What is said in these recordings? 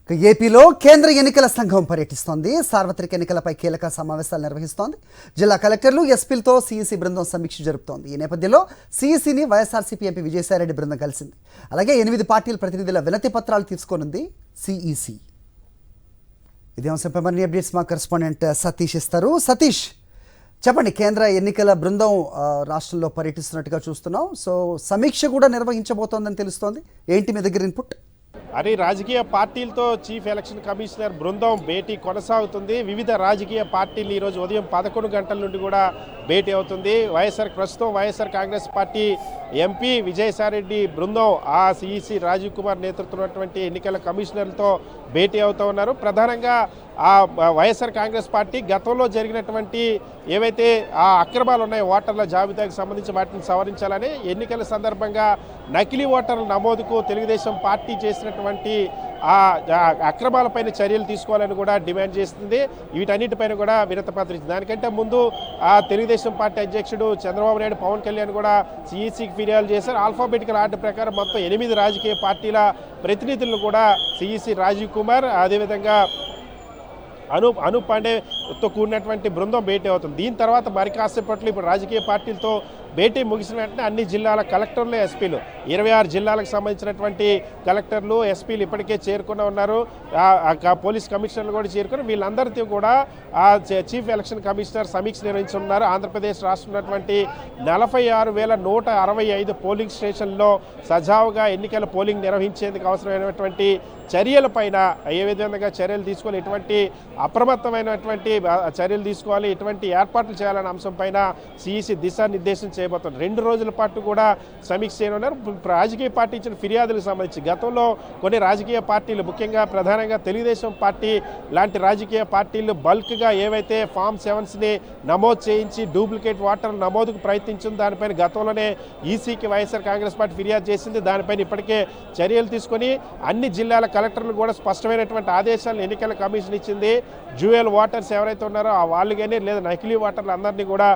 ఏపీలో కేంద్ర ఎన్నికల సంఘం పర్యటిస్తోంది. సార్వత్రిక ఎన్నికలపై కీలక సమావేశాలు నిర్వహిస్తోంది. జిల్లా కలెక్టర్లు, ఎస్పీలతో సీఈసీ బృందం సమీక్ష జరుపుతోంది. ఈ నేపథ్యంలో సీఈసీని వైఎస్ఆర్సీపీ ఎంపీ విజయసాయిరెడ్డి బృందం కలిసింది. అలాగే 8 పార్టీల ప్రతినిధుల వినతి పత్రాలు తీసుకోనుంది సీఈసీ. ఇదే అంశంపై మరిన్ని అప్డేట్స్ మా కరెస్పాండెంట్ సతీష్ ఇస్తారు. సతీష్, చెప్పండి. కేంద్ర ఎన్నికల బృందం రాష్ట్రంలో పర్యటిస్తున్నట్టుగా చూస్తున్నాం. సో సమీక్ష కూడా నిర్వహించబోతోందని తెలుస్తోంది. ఏంటి మీ దగ్గర ఇన్పుట్? అది రాజకీయ పార్టీలతో చీఫ్ ఎలక్షన్ కమిషనర్ బృందం భేటీ కొనసాగుతుంది. వివిధ రాజకీయ పార్టీలు ఈరోజు ఉదయం 11 గంటల నుండి కూడా భేటీ అవుతుంది. ప్రస్తుతం వైఎస్ఆర్ కాంగ్రెస్ పార్టీ ఎంపీ విజయసాయిరెడ్డి బృందం ఆ సిఈసి రాజీవ్ కుమార్ నేతృత్వంలో ఎన్నికల కమిషనర్లతో భేటీ అవుతూ ఉన్నారు. ప్రధానంగా ఆ వైఎస్ఆర్ కాంగ్రెస్ పార్టీ గతంలో జరిగినటువంటి ఏవైతే ఆ అక్రమాలు ఉన్నాయో ఓటర్ల జాబితాకు సంబంధించి వాటిని సవరించాలని, ఎన్నికల సందర్భంగా నకిలీ ఓటర్ల నమోదుకు తెలుగుదేశం పార్టీ చేసినటువంటి ఆ అక్రమాలపైన చర్యలు తీసుకోవాలని కూడా డిమాండ్ చేస్తుంది. వీటన్నిటిపైన కూడా వినతిపత్రం ఇచ్చింది. దానికంటే ముందు ఆ తెలుగుదేశం పార్టీ అధ్యక్షుడు చంద్రబాబు నాయుడు, పవన్ కళ్యాణ్ కూడా సిఈసికి ఫిర్యాదు చేశారు. ఆల్ఫాబెటికల్ ఆర్డర్ ప్రకారం మొత్తం 8 రాజకీయ పార్టీల ప్రతినిధులను కూడా సిఈసి రాజీవ్ కుమార్, అదేవిధంగా అను పాండేతో కూడినటువంటి బృందం భేటీ అవుతుంది. దీని తర్వాత మరి కాసేపట్లో ఇప్పుడు రాజకీయ పార్టీలతో భేటీ ముగిసిన వెంటనే అన్ని జిల్లాల కలెక్టర్లు, ఎస్పీలు 26 జిల్లాలకు సంబంధించినటువంటి కలెక్టర్లు, ఎస్పీలు ఇప్పటికే చేరుకుని ఉన్నారు. పోలీస్ కమిషనర్లు కూడా చేరుకుని వీళ్ళందరితో కూడా చీఫ్ ఎలక్షన్ కమిషనర్ సమీక్ష నిర్వహించున్నారు. ఆంధ్రప్రదేశ్ రాష్ట్రం ఉన్నటువంటి 46,165 పోలింగ్ స్టేషన్లో సజావుగా ఎన్నికల పోలింగ్ నిర్వహించేందుకు అవసరమైనటువంటి చర్యలపైన ఏ విధంగా చర్యలు తీసుకోవాలి, ఎటువంటి అప్రమత్తమైనటువంటి చర్యలు తీసుకోవాలి, ఎటువంటి ఏర్పాట్లు చేయాలనే అంశంపైన సిఈసి దిశానిర్దేశం చేయబోతున్నారు. 2 రోజుల పాటు కూడా సమీక్ష చేయనున్నారు. రాజకీయ పార్టీ ఇచ్చిన ఫిర్యాదులకు సంబంధించి గతంలో కొన్ని రాజకీయ పార్టీలు, ముఖ్యంగా ప్రధానంగా తెలుగుదేశం పార్టీ లాంటి రాజకీయ పార్టీలు బల్క్గా ఏవైతే ఫామ్ 7ని నమోదు చేయించి డూప్లికేట్ ఓటర్ల నమోదుకు ప్రయత్నించింది, దానిపైన గతంలోనే ఈసీకి వైఎస్ఆర్ కాంగ్రెస్ పార్టీ ఫిర్యాదు చేసింది. దానిపైన ఇప్పటికే చర్యలు తీసుకొని అన్ని జిల్లాల కలెక్టర్లు కూడా స్పష్టమైనటువంటి ఆదేశాలను ఎన్నికల కమిషన్ ఇచ్చింది. డ్యూయల్ ఓటర్స్ ఎవరైతే ఉన్నారో ఆ వాళ్ళు కానీ లేదా నకిలీ ఓటర్లు అందరినీ కూడా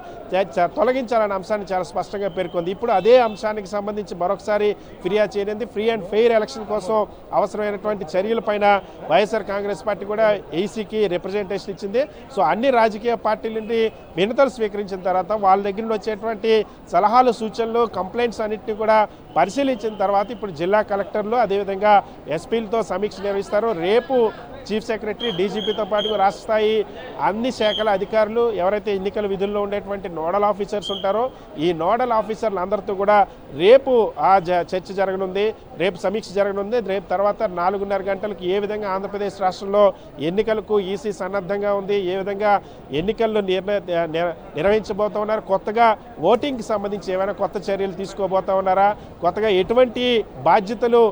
తొలగించాలనే అంశాన్ని చాలా స్పష్టంగా పేర్కొంది. ఇప్పుడు అదే అంశానికి సంబంధించి మరొకసారి ఫిర్యాదు చేయనుంది. ఫ్రీ అండ్ ఫెయిర్ ఎలక్షన్ కోసం అవసరమైనటువంటి చర్యలపైన వైఎస్ఆర్ కాంగ్రెస్ పార్టీ కూడా ఈసీకి రిప్రజెంటేషన్ ఇచ్చింది. సో అన్ని రాజకీయ పార్టీల నుండి వినతులు స్వీకరించిన తర్వాత వాళ్ళ దగ్గర నుండి వచ్చేటువంటి సలహాలు, సూచనలు, కంప్లైంట్స్ అన్నింటినీ కూడా పరిశీలించిన తర్వాత ఇప్పుడు జిల్లా కలెక్టర్లు, అదేవిధంగా ఎస్పీలతో సమీక్ష నిర్వహిస్తారు. రేపు చీఫ్ సెక్రటరీ, డీజీపీతో పాటు రాష్ట్ర స్థాయి అన్ని శాఖల అధికారులు, ఎవరైతే ఎన్నికల విధుల్లో ఉండేటువంటి నోడల్ ఆఫీసర్స్ ఉంటారో ఈ నోడల్ ఆఫీసర్లు అందరితో కూడా రేపు చర్చ జరగనుంది, రేపు సమీక్ష జరగనుంది. రేపు తర్వాత 4:30 గంటలకు ఏ విధంగా ఆంధ్రప్రదేశ్ రాష్ట్రంలో ఎన్నికలకు ఈసీ సన్నద్ధంగా ఉంది, ఏ విధంగా ఎన్నికలను నిర్వహించబోతా ఉన్నారు, కొత్తగా ఓటింగ్కి సంబంధించి ఏమైనా కొత్త చర్యలు తీసుకోబోతా ఉన్నారా, కొత్తగా ఎటువంటి బాధ్యతలు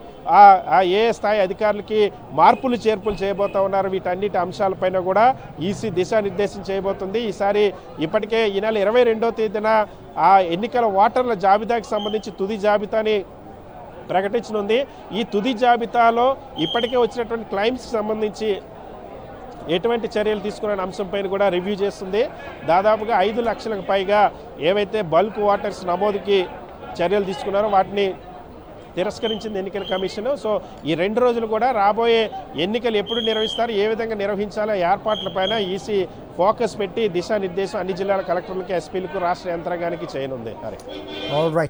ఏ స్థాయి అధికారులకి మార్పులు చేర్పులు చేయబోతా ఉన్నారు, వీటన్నిటి అంశాలపైన కూడా ఈసీ దిశానిర్దేశం చేయబోతుంది. ఈసారి ఇప్పటికే ఈ నెల 22వ తేదీన ఆ ఎన్నికల ఓటర్ల జాబితాకి సంబంధించి తుది జాబితాని ప్రకటించనుంది. ఈ తుది జాబితాలో ఇప్పటికే వచ్చినటువంటి క్లైమ్స్కి సంబంధించి ఎటువంటి చర్యలు తీసుకునే అంశంపైన కూడా రివ్యూ చేస్తుంది. దాదాపుగా 5 లక్షలకు పైగా ఏవైతే బల్క్ ఓటర్స్ నమోదుకి చర్యలు తీసుకున్నారో వాటిని తిరస్కరించింది ఎన్నికల కమిషన్. సో ఈ 2 రోజులు కూడా రాబోయే ఎన్నికలు ఎప్పుడు నిర్వహిస్తారు, ఏ విధంగా నిర్వహించాలో ఏర్పాట్లపైన ఈసీ ఫోకస్ పెట్టి దిశానిర్దేశం అన్ని జిల్లాల కలెక్టర్లకి, ఎస్పీలకు, రాష్ట్ర యంత్రాంగానికి చేయనుంది. All right.